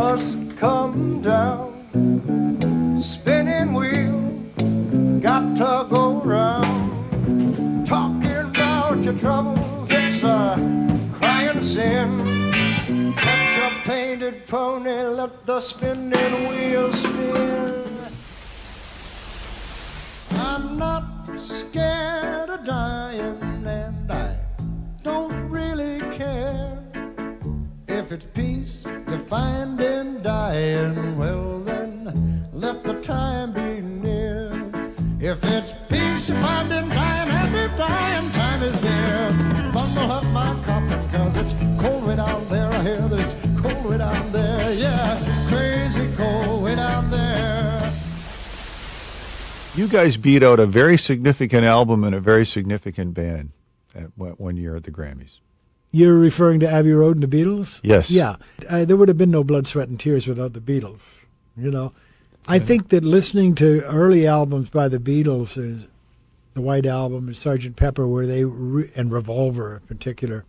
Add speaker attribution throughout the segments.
Speaker 1: bus come down, spinning wheel, got to go round. Talking about your troubles, it's a crying sin. Catch a painted pony, let the spinning wheel spin. I'm not scared of dying, and I don't really care. If it's peace you find in dying, well then let the time be near. If it's peace you find in dying, and if dying time is near, bundle up my coffin, cause it's cold way down there. I hear that it's cold way down there. Yeah, crazy cold way down there.
Speaker 2: You guys beat out a very significant album and a very significant band at one year at the Grammys.
Speaker 3: You're referring to Abbey Road and the Beatles?
Speaker 2: Yes.
Speaker 3: Yeah. There would have been no Blood, Sweat, and Tears without the Beatles. You know, I think that listening to early albums by the Beatles, is the White Album and Sgt. Pepper, where they and Revolver in particular,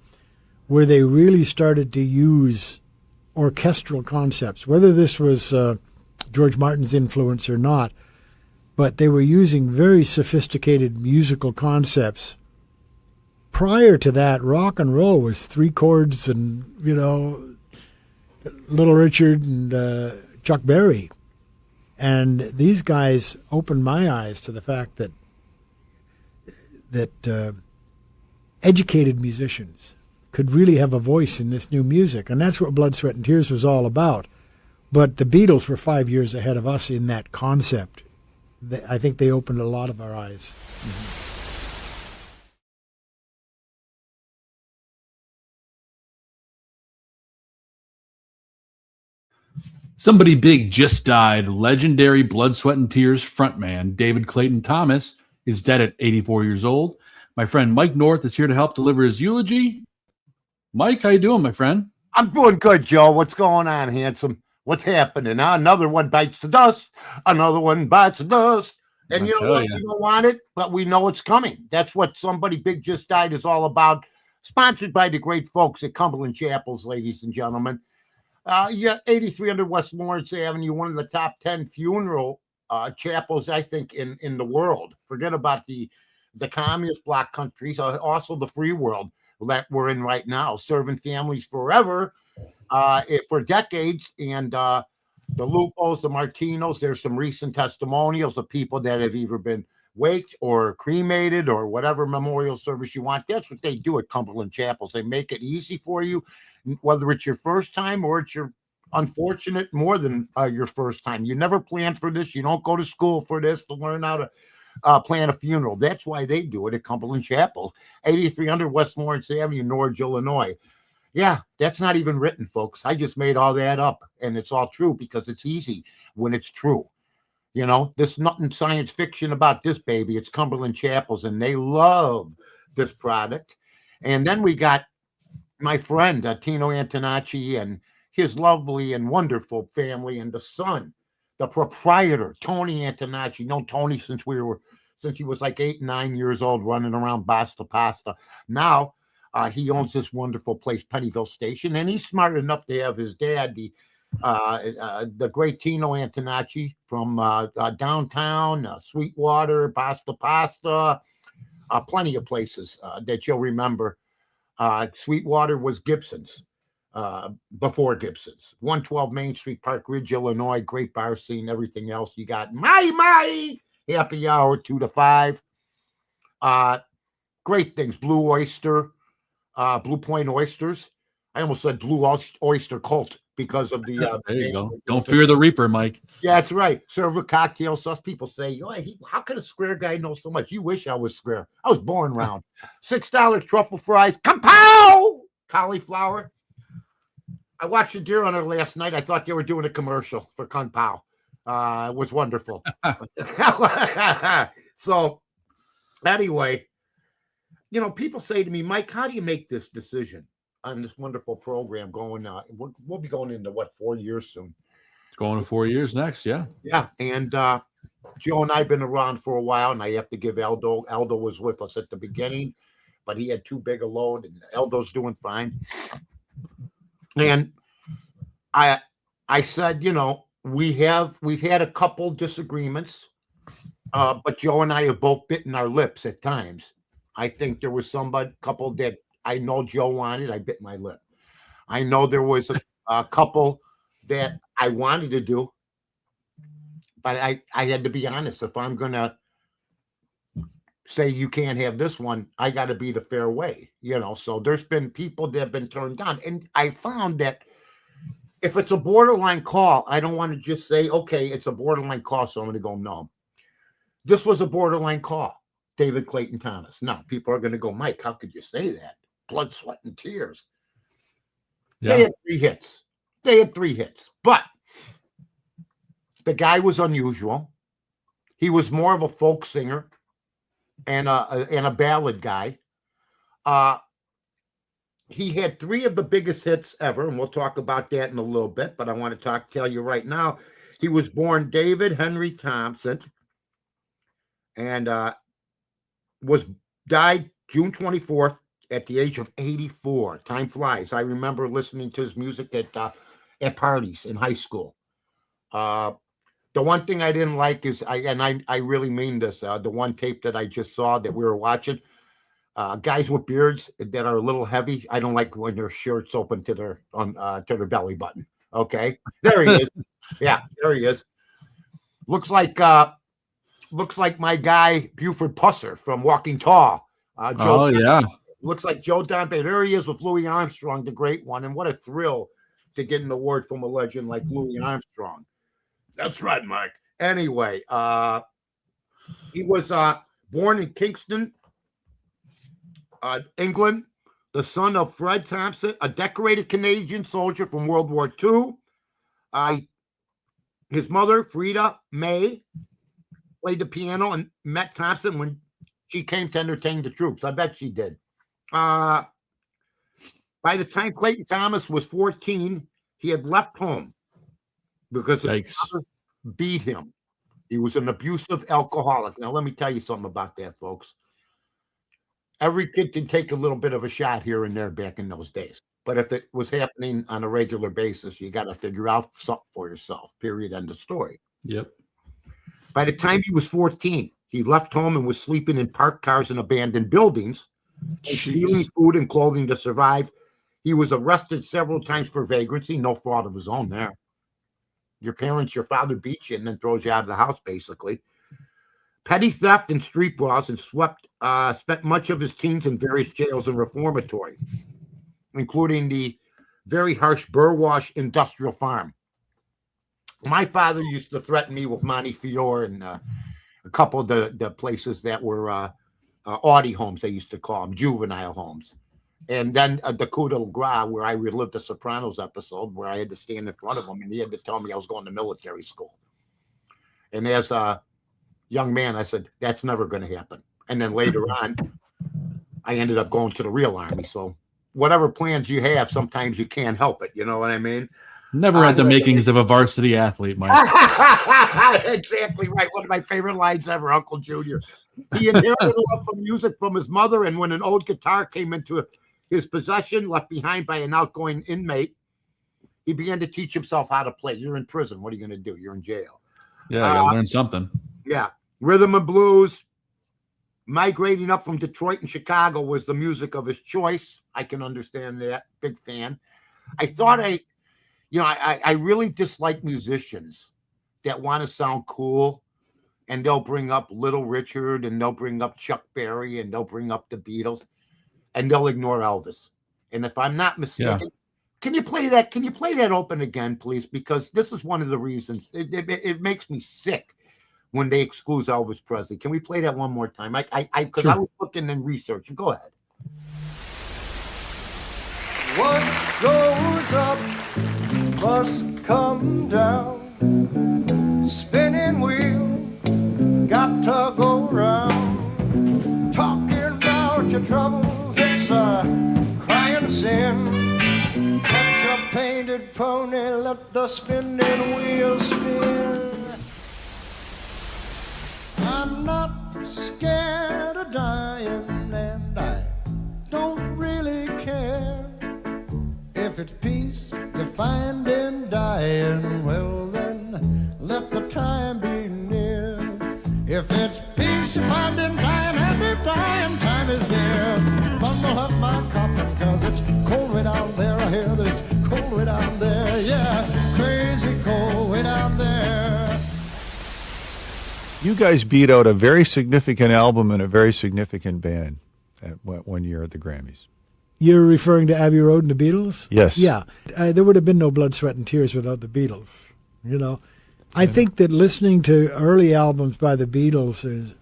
Speaker 3: where they really started to use orchestral concepts, whether this was George Martin's influence or not, but they were using very sophisticated musical concepts. Prior to that, rock and roll was three chords and, you know, Little Richard and Chuck Berry. And these guys opened my eyes to the fact that educated musicians could really have a voice in this new music. And that's what Blood, Sweat, and Tears was all about. But the Beatles were 5 years ahead of us in that concept. I think they opened a lot of our eyes. Mm-hmm.
Speaker 4: Somebody big just died. Legendary Blood, Sweat, and Tears frontman David Clayton-Thomas is dead at 84 years old. My friend Mike North is here to help deliver his eulogy. Mike, how you doing, my friend?
Speaker 5: I'm doing good, Joe. What's going on, handsome? What's happening? Another one bites the dust. Another one bites the dust. And you know what? We don't want it, but we know it's coming. That's what Somebody Big Just Died is all about. Sponsored by the great folks at Cumberland Chapels, ladies and gentlemen. 8300 West Lawrence Avenue, one of the top 10 funeral chapels, I think, in the world. Forget about the communist bloc countries, also the free world that we're in right now, serving families forever, for decades. And the Lupos, the Martinos, there's some recent testimonials of people that have either been waked or cremated or whatever memorial service you want. That's what they do at Cumberland Chapels. They make it easy for you, whether it's your first time or it's your unfortunate more than your first time. You never planned for this. You don't go to school for this to learn how to plan a funeral. That's why they do it at Cumberland Chapel, 8300 West Lawrence Avenue, Norwich, Illinois. Yeah, that's not even written, folks. I just made all that up, and it's all true because it's easy when it's true. You know, there's nothing science fiction about this baby. It's Cumberland Chapels, and they love this product. And then we got my friend Tino Antonacci and his lovely and wonderful family, and the son, the proprietor, Tony Antonacci. Known Tony since he was like 8, 9 years old, running around Basta Pasta. Now he owns this wonderful place, Pennyville Station, and he's smart enough to have his dad, the great Tino Antonacci from downtown, Sweetwater, Basta Pasta, plenty of places that you'll remember. Sweetwater was Gibson's before Gibson's. 112 Main Street, Park Ridge, Illinois. Great bar scene, everything else. You got my happy hour 2 to 5. Great things. Blue Oyster, Blue Point Oysters. I almost said Blue Oyster Cult because of the.
Speaker 4: There you go. Don't fear the Reaper, Mike.
Speaker 5: Yeah, that's right. Serve a cocktail sauce. People say, oh, how can a square guy know so much? You wish I was square. I was born round. $6 truffle fries. Kapow! Cauliflower. I watched a deer hunter last night. I thought they were doing a commercial for Kung Pao. It was wonderful. So, anyway, you know, people say to me, Mike, how do you make this decision on this wonderful program going? We'll be going into 4 years soon.
Speaker 4: It's going to 4 years next, yeah.
Speaker 5: Yeah, and Joe and I have been around for a while, and I have to give Aldo. Aldo was with us at the beginning, but he had too big a load, and Aldo's doing fine. And I I said, we've had a couple disagreements, but Joe and I have both bitten our lips at times. I think there was couple that I know Joe wanted. I bit my lip. I know there was a couple that I wanted to do, but I had to be honest. If I'm gonna say you can't have this one, I got to be the fair way, So there's been people that have been turned down, and I found that if it's a borderline call, I don't want to just say, okay, it's a borderline call, so I'm going to go no. This was a borderline call, David Clayton-Thomas. Now, people are going to go, Mike, how could you say that? Blood, sweat, and tears. Yeah. They had three hits. But the guy was unusual. He was more of a folk singer and a ballad guy. He had three of the biggest hits ever, and we'll talk about that in a little bit, but I want to tell you right now, he was born David Henry Thompson and died June 24th at the age of 84. Time flies. I remember listening to his music at parties in high school. The one thing I didn't like is, I really mean this, the one tape that I just saw that we were watching, guys with beards that are a little heavy. I don't like when their shirts open to their belly button. Okay, there he is. Yeah, there he is. Looks like my guy Buford Pusser from Walking Tall.
Speaker 4: Yeah.
Speaker 5: Looks like Joe Don. There he is with Louis Armstrong, the great one, and what a thrill to get an award from a legend like Louis Armstrong. That's right, Mike. Anyway, he was born in Kingston, England, the son of Fred Thompson, a decorated Canadian soldier from World War II. His mother, Frida May, played the piano and met Thompson when she came to entertain the troops. I bet she did. By the time Clayton-Thomas was 14, he had left home because his father beat him. He was an abusive alcoholic. Now, let me tell you something about that, folks. Every kid can take a little bit of a shot here and there back in those days. But if it was happening on a regular basis, you got to figure out something for yourself, period, end of story.
Speaker 4: Yep.
Speaker 5: By the time he was 14, he left home and was sleeping in parked cars and abandoned buildings, stealing food and clothing to survive. He was arrested several times for vagrancy, no fault of his own there. Your father beats you and then throws you out of the house, basically. Petty theft and street brawls, and spent much of his teens in various jails and reformatory, including the very harsh Burwash Industrial Farm. My father used to threaten me with Montefiore and a couple of the places that were Audi homes, they used to call them, juvenile homes. And then the coup de grace, where I relived the Sopranos episode, where I had to stand in front of him, and he had to tell me I was going to military school. And as a young man, I said, that's never going to happen. And then later on, I ended up going to the real army. So whatever plans you have, sometimes you can't help it. You know what I mean?
Speaker 4: Never had the makings of a varsity athlete, Mike.
Speaker 5: Exactly right. One of my favorite lines ever, Uncle Junior. He inherited a love for music from his mother, and when an old guitar came into his possession, left behind by an outgoing inmate, he began to teach himself how to play. You're in prison. What are you going to do? You're in jail.
Speaker 4: Yeah, I gotta learn something.
Speaker 5: Yeah. Rhythm and blues. Migrating up from Detroit and Chicago was the music of his choice. I can understand that. Big fan. I thought I really dislike musicians that want to sound cool, and they'll bring up Little Richard, and they'll bring up Chuck Berry, and they'll bring up the Beatles, and they'll ignore Elvis. And if I'm not mistaken, can you play that? Can you play that open again, please? Because this is one of the reasons it makes me sick when they exclude Elvis Presley. Can we play that one more time? Because I was looking and researching. Go ahead.
Speaker 1: What goes up must come down. Spinning wheel got to go round. Talking about your troubles, it's a crying sin. Catch a painted pony, let the spinning wheel spin. I'm not scared of dying, and I don't really care if it's peace you find in dying.
Speaker 2: You guys beat out a very significant album and a very significant band at one year at the Grammys.
Speaker 3: You're referring to Abbey Road and the Beatles?
Speaker 2: Yes.
Speaker 3: Yeah. There would have been no Blood, Sweat, and Tears without the Beatles. I think that listening to early albums by the Beatles, is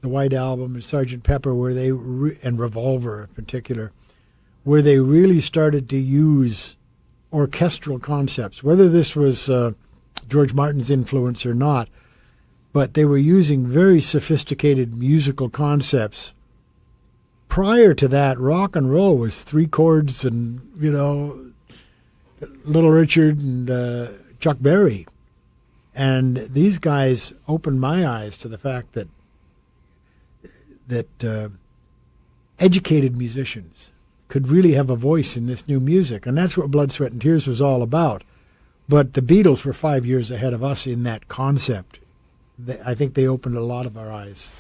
Speaker 3: the White Album and Sgt. Pepper, where they and Revolver in particular, where they really started to use orchestral concepts, whether this was George Martin's influence or not, but they were using very sophisticated musical concepts. Prior to that, rock and roll was three chords and, Little Richard and Chuck Berry. And these guys opened my eyes to the fact that educated musicians could really have a voice in this new music. And that's what Blood, Sweat, and Tears was all about. But the Beatles were 5 years ahead of us in that concept. I think they opened a lot of our eyes.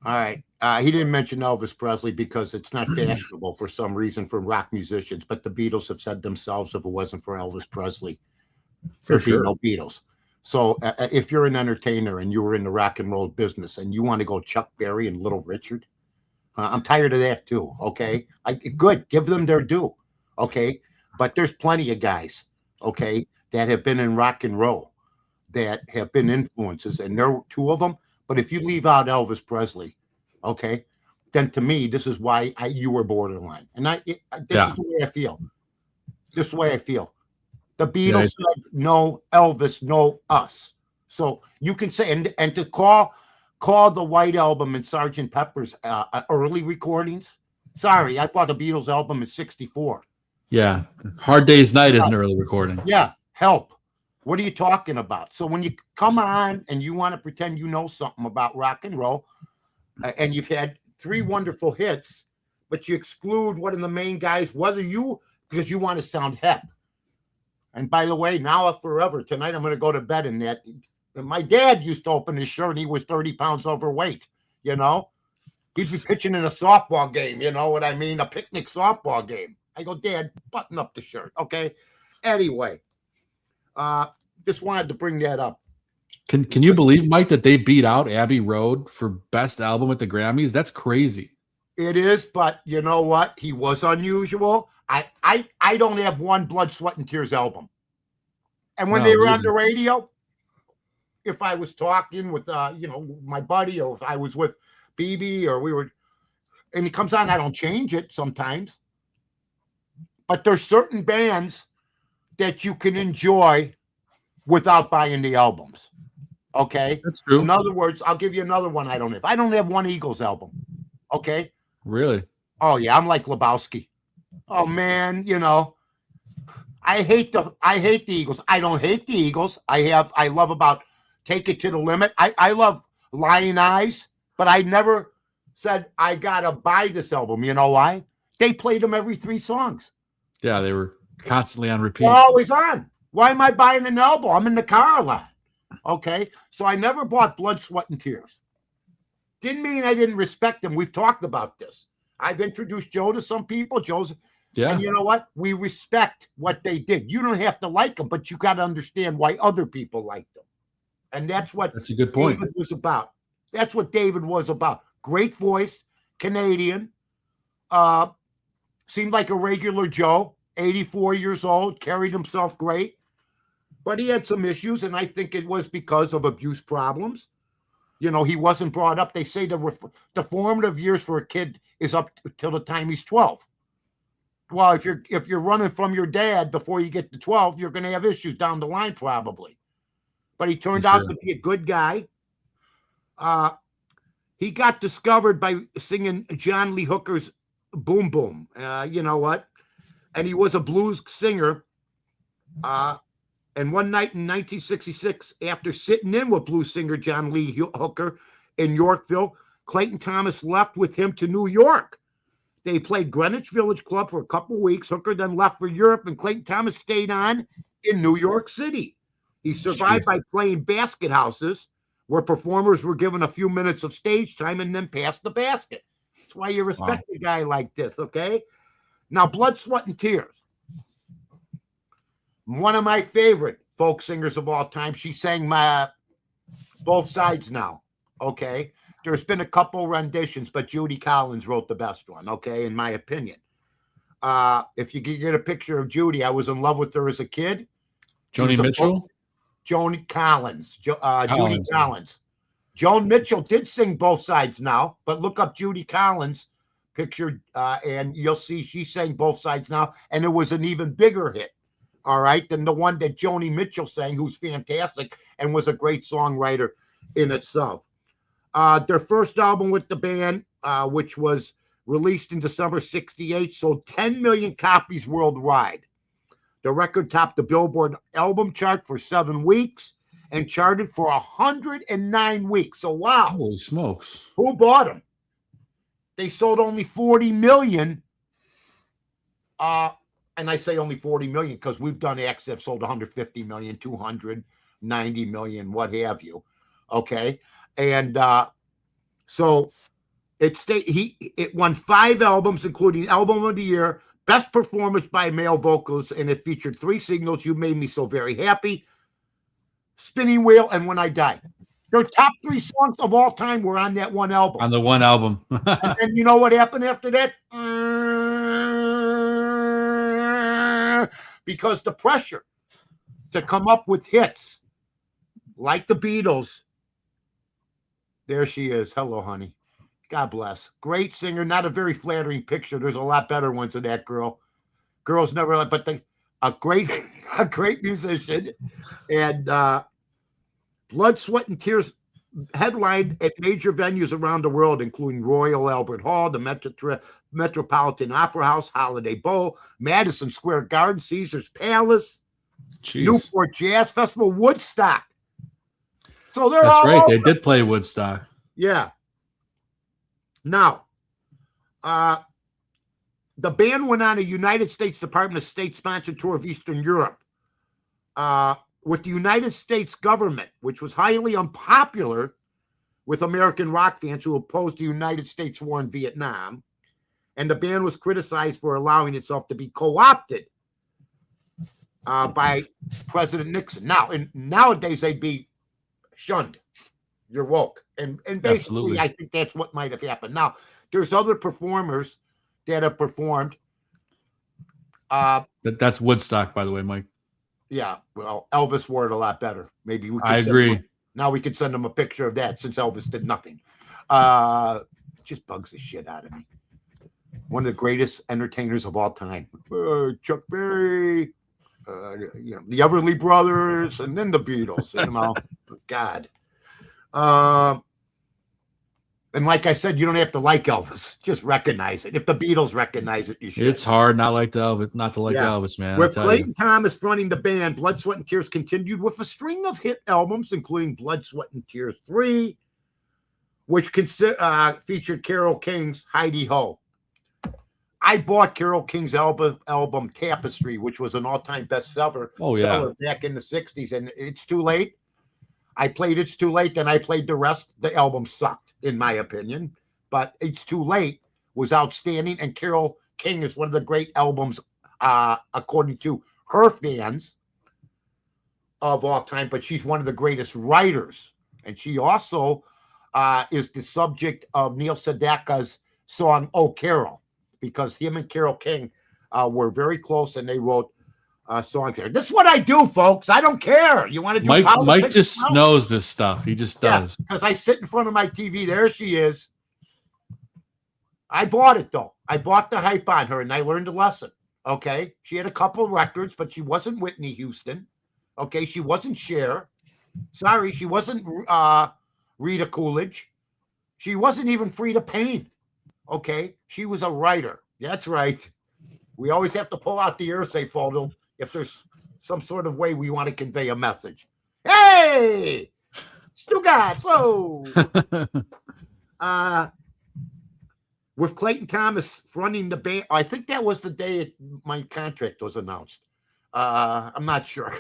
Speaker 5: All right. He didn't mention Elvis Presley because it's not fashionable for some reason for rock musicians, but the Beatles have said themselves if it wasn't for Elvis Presley, there'd be no Beatles. So if you're an entertainer and you were in the rock and roll business and you want to go Chuck Berry and Little Richard, I'm tired of that too, okay? Good, give them their due, okay? But there's plenty of guys, okay, that have been in rock and roll that have been influences, and there are two of them. But if you leave out Elvis Presley, okay, then to me, this is why you were borderline. And this is the way I feel. This is the way I feel. The Beatles said, no Elvis, no us. So you can say, and to call the White Album and Sgt. Pepper's early recordings. Sorry, I bought the Beatles album in '64.
Speaker 4: Yeah. Hard Day's Night is an early recording.
Speaker 5: Yeah. Help. What are you talking about? So when you come on and you want to pretend you know something about rock and roll, and you've had three wonderful hits, but you exclude one of the main guys, because you want to sound hip. And by the way, now or forever, tonight I'm going to go to bed in that. My dad used to open his shirt and he was 30 pounds overweight, He'd be pitching in a softball game, you know what I mean? A picnic softball game. I go, Dad, button up the shirt, okay? Anyway, just wanted to bring that up.
Speaker 4: Can you believe, Mike, that they beat out Abbey Road for best album at the Grammys? That's crazy.
Speaker 5: It is, but you know what? He was unusual. I don't have one Blood, Sweat, and Tears album. And when they were on the radio, if I was talking with my buddy, or if I was with BB, and he comes on, I don't change it sometimes. But there's certain bands that you can enjoy without buying the albums. Okay?
Speaker 4: That's true.
Speaker 5: In other words, I'll give you another one I don't have. I don't have one Eagles album. Okay?
Speaker 4: Really?
Speaker 5: Oh, yeah. I'm like Lebowski. Oh, man, I hate the Eagles. I don't hate the Eagles. I love about Take It to the Limit. I love Lion Eyes, but I never said I got to buy this album. You know why? They played them every 3 songs.
Speaker 4: Yeah, they were constantly on repeat.
Speaker 5: They're always on. Why am I buying an album? I'm in the car a lot. Okay? So I never bought Blood, Sweat, and Tears. Didn't mean I didn't respect them. We've talked about this. I've introduced Joe to some people. And you know what? We respect what they did. You don't have to like them, but you got to understand why other people like them. And that's a good point. David was about. That's what David was about. Great voice, Canadian, seemed like a regular Joe, 84 years old, carried himself great. But he had some issues, and I think it was because of abuse problems. He wasn't brought up. They say the formative years for a kid is up till the time he's 12. Well, if you're running from your dad before you get to 12, you're going to have issues down the line probably. But he turned out to be a good guy. He got discovered by singing John Lee Hooker's Boom Boom. You know what? And he was a blues singer. And one night in 1966, after sitting in with blues singer John Lee Hooker in Yorkville, Clayton-Thomas left with him to New York. They played Greenwich Village Club for a couple of weeks. Hooker then left for Europe, and Clayton-Thomas stayed on in New York City. He survived by playing basket houses, where performers were given a few minutes of stage time and then passed the basket. That's why you respect a guy like this, okay? Now, Blood, Sweat, and Tears. One of my favorite folk singers of all time. She sang my Both Sides Now. Okay. There's been a couple renditions, but Judy Collins wrote the best one. Okay. In my opinion. If you could get a picture of Judy, I was in love with her as a kid.
Speaker 4: Joni Mitchell?
Speaker 5: Joni Collins. Judy Collins. Joan Mitchell did sing Both Sides Now, but look up Judy Collins picture and you'll see she sang Both Sides Now, and it was an even bigger hit, all right, than the one that Joni Mitchell sang, who's fantastic and was a great songwriter in itself. Their first album with the band, which was released in December 1968, sold 10 million copies worldwide. The record topped the Billboard album chart for 7 weeks and charted for 109 weeks. So, wow.
Speaker 4: Holy smokes.
Speaker 5: Who bought them? They sold only 40 million. And I say only 40 million because we've done acts that have sold 150 million, 290 million, what have you. Okay. And so it won 5 albums, including Album of the Year, Best Performance by Male Vocals, and it featured 3 singles: You Made Me So Very Happy, Spinning Wheel, and When I Die. Their top 3 songs of all time were on that one album.
Speaker 4: On the one album.
Speaker 5: And you know what happened after that? Because the pressure to come up with hits like the Beatles. There she is. Hello, honey. God bless. Great singer. Not a very flattering picture. There's a lot better ones of that girl. Girls never, but a great musician. And Blood, Sweat, and Tears headlined at major venues around the world, including Royal Albert Hall, the Metropolitan Opera House, Holiday Bowl, Madison Square Garden, Caesar's Palace, Newport Jazz Festival, Woodstock. So they're
Speaker 4: That's
Speaker 5: all
Speaker 4: right.
Speaker 5: over.
Speaker 4: They did play Woodstock.
Speaker 5: Yeah. Now, the band went on a United States Department of State sponsored tour of Eastern Europe with the United States government, which was highly unpopular with American rock fans who opposed the United States war in Vietnam. And the band was criticized for allowing itself to be co-opted by President Nixon. Now, nowadays they'd be shunned. You're woke. And basically, absolutely. I think that's what might have happened. Now, there's other performers that have performed.
Speaker 4: That's Woodstock, by the way, Mike.
Speaker 5: Yeah, well, Elvis wore it a lot better. Maybe we could
Speaker 4: I agree.
Speaker 5: Now we could send him a picture of that since Elvis did nothing. It just bugs the shit out of me. One of the greatest entertainers of all time. Chuck Berry, the Everly Brothers, and then the Beatles. God. And like I said, you don't have to like Elvis. Just recognize it. If the Beatles recognize it, you should.
Speaker 4: It's hard not to like Elvis, man.
Speaker 5: With Clayton-Thomas fronting the band, Blood, Sweat, and Tears continued with a string of hit albums, including Blood, Sweat, and Tears 3, which featured Carole King's Heidi Ho. I bought Carole King's album Tapestry, which was an all-time bestseller back in the 60s, and It's Too Late. I played It's Too Late, then I played the rest. The album sucked, in my opinion. But It's Too Late was outstanding, and Carole King is one of the great albums, according to her fans, of all time. But she's one of the greatest writers. And she also is the subject of Neil Sedaka's song, Oh, Carol, because him and Carole King were very close, and they wrote songs there. This is what I do, folks. I don't care. You want to do
Speaker 4: Mike just knows this stuff. He just does.
Speaker 5: Because I sit in front of my TV. There she is. I bought it, though. I bought the hype on her, and I learned a lesson. Okay? She had a couple records, but she wasn't Whitney Houston. Okay? She wasn't Cher. Sorry, she wasn't Rita Coolidge. She wasn't even Frida Payne. Okay? She was a writer. That's right. We always have to pull out the ear-safe photo if there's some sort of way we want to convey a message. Hey! Stugatz! Oh! With Clayton-Thomas fronting the band, I think that was the day my contract was announced. I'm not sure.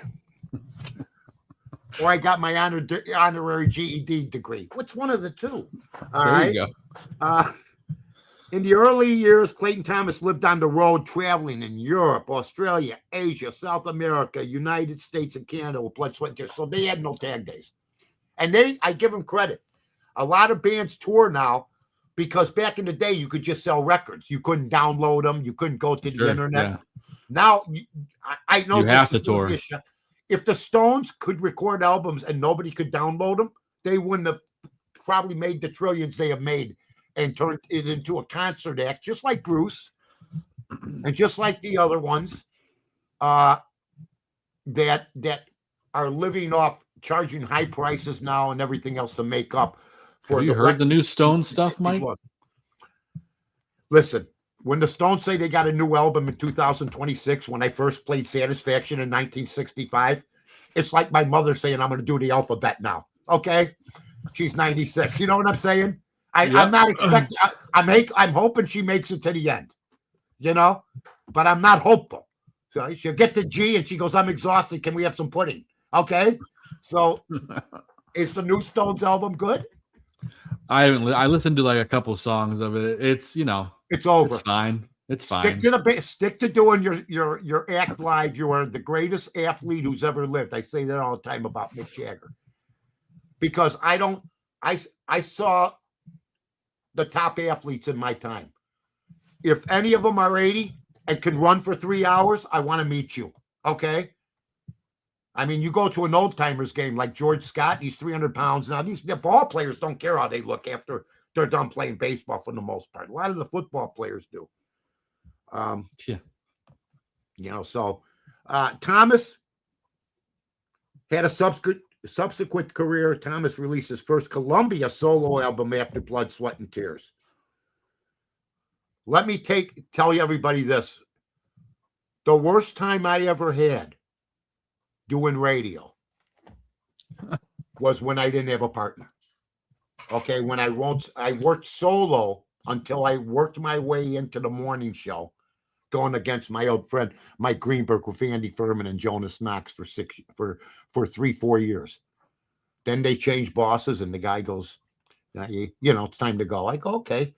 Speaker 5: Or I got my honorary GED degree. What's one of the two?
Speaker 4: There you go.
Speaker 5: In the early years, Clayton-Thomas lived on the road, traveling in Europe, Australia, Asia, South America, United States, and Canada with blood, sweat, and tears. So they had no tag days. And I give them credit. A lot of bands tour now because back in the day, you could just sell records. You couldn't download them. You couldn't go to the internet.
Speaker 4: Yeah.
Speaker 5: Now, I know
Speaker 4: you have to tour.
Speaker 5: If the Stones could record albums and nobody could download them, they wouldn't have probably made the trillions they have made and turned it into a concert act, just like Bruce and just like the other ones that are living off charging high prices now and everything else to make up for.
Speaker 4: Have you heard the new Stone stuff, Mike?
Speaker 5: Listen, when the Stones say they got a new album in 2026, when I first played Satisfaction in 1965, it's like my mother saying I'm going to do the alphabet now. Okay, she's 96. You know what I'm saying? I'm not expecting. I'm hoping she makes it to the end, you know, but I'm not hopeful. So she'll get to G and she goes, "I'm exhausted. Can we have some pudding?" Okay. So, is the new Stones album good?
Speaker 4: I listened to like a couple songs of it. It's
Speaker 5: it's over.
Speaker 4: It's fine. It's fine.
Speaker 5: Stick to doing your act live. You are the greatest athlete who's ever lived. I say that all the time about Mick Jagger because I saw the top athletes in my time. If any of them are 80 and can run for 3 hours, I want to meet you. Okay. I mean, you go to an old timers game like George Scott, he's 300 pounds now. The ball players don't care how they look after they're done playing baseball for the most part. A lot of the football players do. So Thomas had a subsequent career. Thomas released his first Columbia solo album after Blood, Sweat, and Tears. Let me tell you everybody this. The worst time I ever had doing radio was when I didn't have a partner. Okay, when I worked solo until I worked my way into the morning show, going against my old friend Mike Greenberg with Andy Furman and Jonas Knox for 3-4 years. Then they changed bosses, and the guy goes, it's time to go. I go, okay,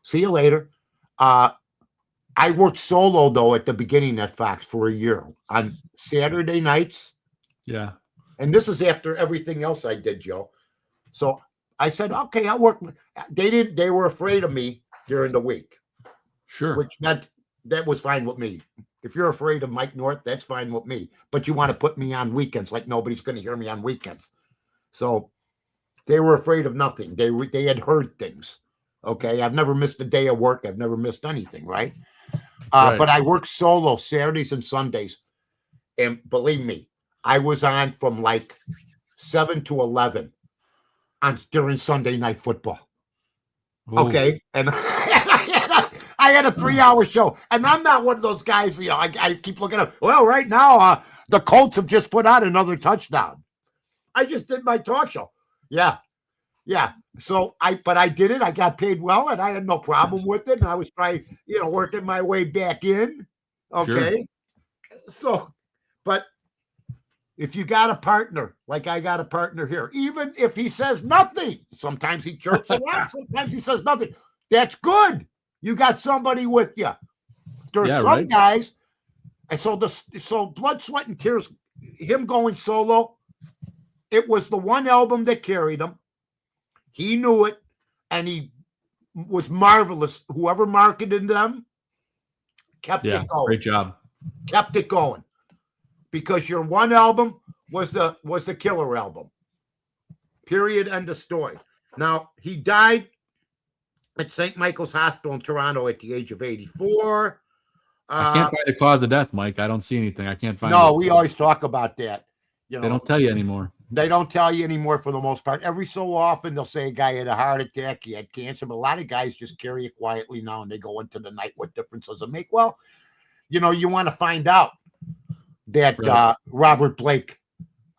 Speaker 5: see you later. I worked solo though at the beginning at Fox for a year on Saturday nights.
Speaker 4: Yeah.
Speaker 5: And this is after everything else I did, Joe. So I said, okay, I'll work. They were afraid of me during the week.
Speaker 4: Sure.
Speaker 5: Which meant that was fine with me. If you're afraid of Mike North, that's fine with me. But you want to put me on weekends, like nobody's going to hear me on weekends. So they were afraid of nothing. They had heard things. Okay. I've never missed a day of work. I've never missed anything. Right.
Speaker 4: Right.
Speaker 5: But I worked solo Saturdays and Sundays. And believe me, I was on from like 7 to 11 during Sunday night football. Ooh. Okay. And I had a 3-hour show. And I'm not one of those guys, I keep looking up. Well, right now, the Colts have just put out another touchdown. I just did my talk show. Yeah. Yeah. So but I did it. I got paid well and I had no problem with it. And I was trying, working my way back in. Okay. Sure. So, but if you got a partner, like I got a partner here, even if he says nothing, sometimes he chirps a lot, sometimes he says nothing. That's good. You got somebody with you. There's some guys. And so Blood, Sweat, and Tears, him going solo, it was the one album that carried him. He knew it, and he was marvelous. Whoever marketed them kept it going.
Speaker 4: Great job.
Speaker 5: Kept it going. Because your one album was the killer album. Period. End of story. Now, he died at St. Michael's Hospital in Toronto at the age of 84.
Speaker 4: I can't find the cause of death, Mike. I don't see anything. I can't find
Speaker 5: No, we always talk about that.
Speaker 4: They don't tell you anymore.
Speaker 5: They don't tell you anymore for the most part. Every so often, they'll say a guy had a heart attack, he had cancer, but a lot of guys just carry it quietly now, and they go into the night. What difference does it make? Well, you want to find out that Robert Blake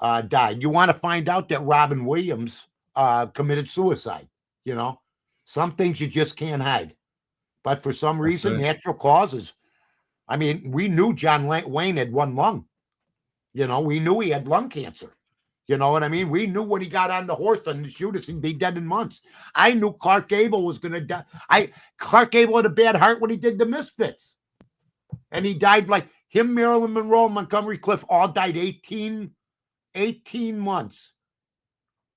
Speaker 5: died. You want to find out that Robin Williams committed suicide. Some things you just can't hide. But for some reason, natural causes. I mean, we knew John Wayne had one lung. We knew he had lung cancer. You know what I mean? We knew when he got on the horse and shoot us, he'd be dead in months. I knew Clark Gable was going to die. Clark Gable had a bad heart when he did the Misfits. And he died like him, Marilyn Monroe, and Montgomery Clift all died 18 months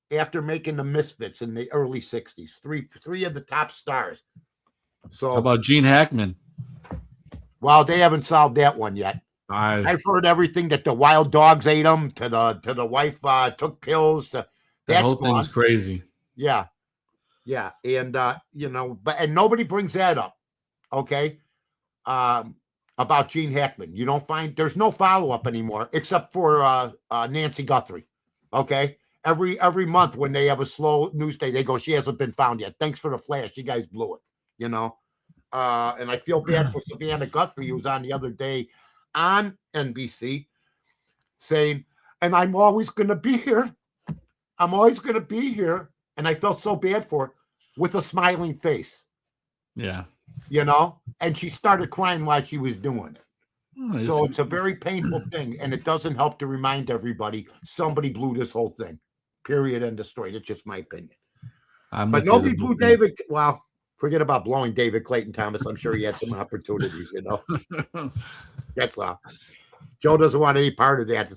Speaker 5: after making the Misfits in the early 60s. Three of the top stars. So
Speaker 4: how about Gene Hackman?
Speaker 5: Well, they haven't solved that one yet. I've heard everything that the wild dogs ate them, to the wife took pills. That
Speaker 4: whole thing's crazy.
Speaker 5: Yeah. And and nobody brings that up. Okay. About Gene Hackman. You don't find there's no follow-up anymore except for Nancy Guthrie. Okay. Every month when they have a slow news day, they go, she hasn't been found yet. Thanks for the flash. You guys blew it. And I feel bad for Savannah Guthrie, who was on the other day on NBC saying, and I'm always going to be here. I'm always going to be here. And I felt so bad for her with a smiling face.
Speaker 4: Yeah.
Speaker 5: And she started crying while she was doing it. So it's a very painful thing. And it doesn't help to remind everybody somebody blew this whole thing. Period. End of story. That's just my opinion. But nobody blew David. Well, forget about blowing David Clayton-Thomas. I'm sure he had some opportunities, That's all. Joe doesn't want any part of that.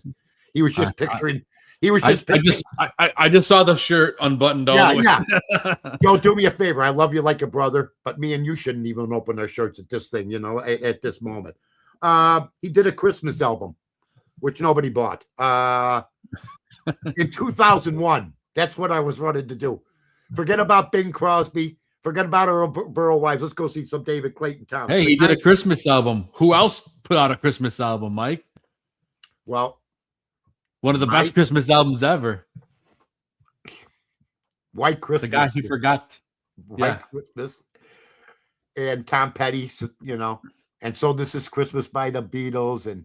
Speaker 5: He was just picturing.
Speaker 4: I just saw the shirt unbuttoned all the way.
Speaker 5: Yeah. Joe, do me a favor. I love you like a brother, but me and you shouldn't even open our shirts at this thing, at this moment. He did a Christmas album, which nobody bought. In 2001. That's what I was running to do. Forget about Bing Crosby. Forget about our Burrow Wives. Let's go see some David Clayton-Thomas.
Speaker 4: Hey, he did a Christmas album. Who else put out a Christmas album, Mike?
Speaker 5: Well,
Speaker 4: one of the best Christmas albums ever.
Speaker 5: White Christmas.
Speaker 4: The guy who forgot.
Speaker 5: White Christmas. And Tom Petty, And so this is Christmas by the Beatles, and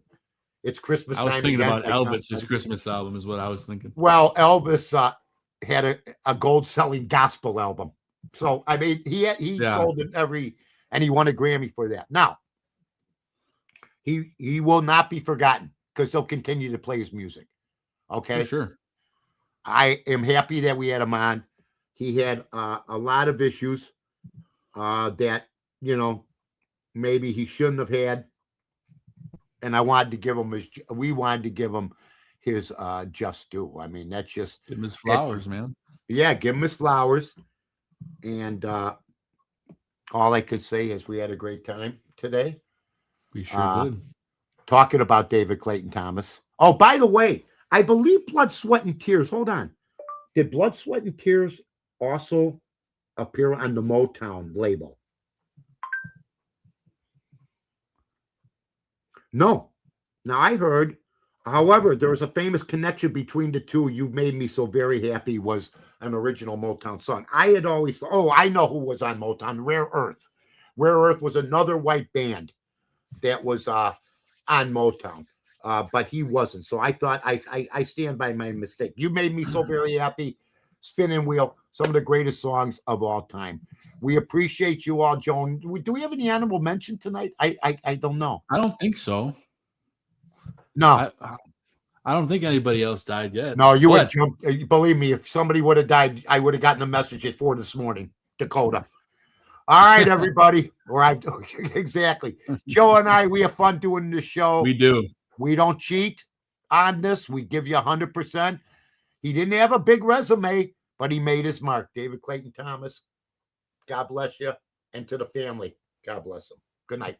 Speaker 5: it's Christmas time.
Speaker 4: I was thinking about Elvis's Christmas album is what I was thinking.
Speaker 5: Well, Elvis had a gold-selling gospel album. So, I mean, he sold it and he won a Grammy for that. Now, he will not be forgotten because they'll continue to play his music. Okay?
Speaker 4: For sure.
Speaker 5: I am happy that we had him on. He had a lot of issues that, maybe he shouldn't have had. And we wanted to give him his just due. I mean, that's just.
Speaker 4: Give him his flowers, man.
Speaker 5: Yeah, give him his flowers. And all I could say is we had a great time today.
Speaker 4: We sure did.
Speaker 5: Talking about David Clayton-Thomas. Oh, by the way, I believe Blood, Sweat, and Tears. Hold on. Did Blood, Sweat, and Tears also appear on the Motown label? No. Now, I heard, however, there was a famous connection between the two. You've Made Me So Very Happy was an original Motown song. I had always thought, I know who was on Motown, Rare Earth. Rare Earth was another white band that was on Motown, but he wasn't. So I thought I stand by my mistake. You Made Me So Very Happy, Spinning Wheel, some of the greatest songs of all time. We appreciate you all, Joan. Do we have any honorable mention tonight? I don't know.
Speaker 4: I don't think so.
Speaker 5: No.
Speaker 4: I don't think anybody else died yet.
Speaker 5: No, you would jump. Believe me, if somebody would have died, I would have gotten a message at 4 this morning. Dakota. All right, everybody. Exactly. Joe and I, we have fun doing this show.
Speaker 4: We do.
Speaker 5: We don't cheat on this. We give you 100%. He didn't have a big resume, but he made his mark. David Clayton-Thomas, God bless you. And to the family, God bless them. Good night.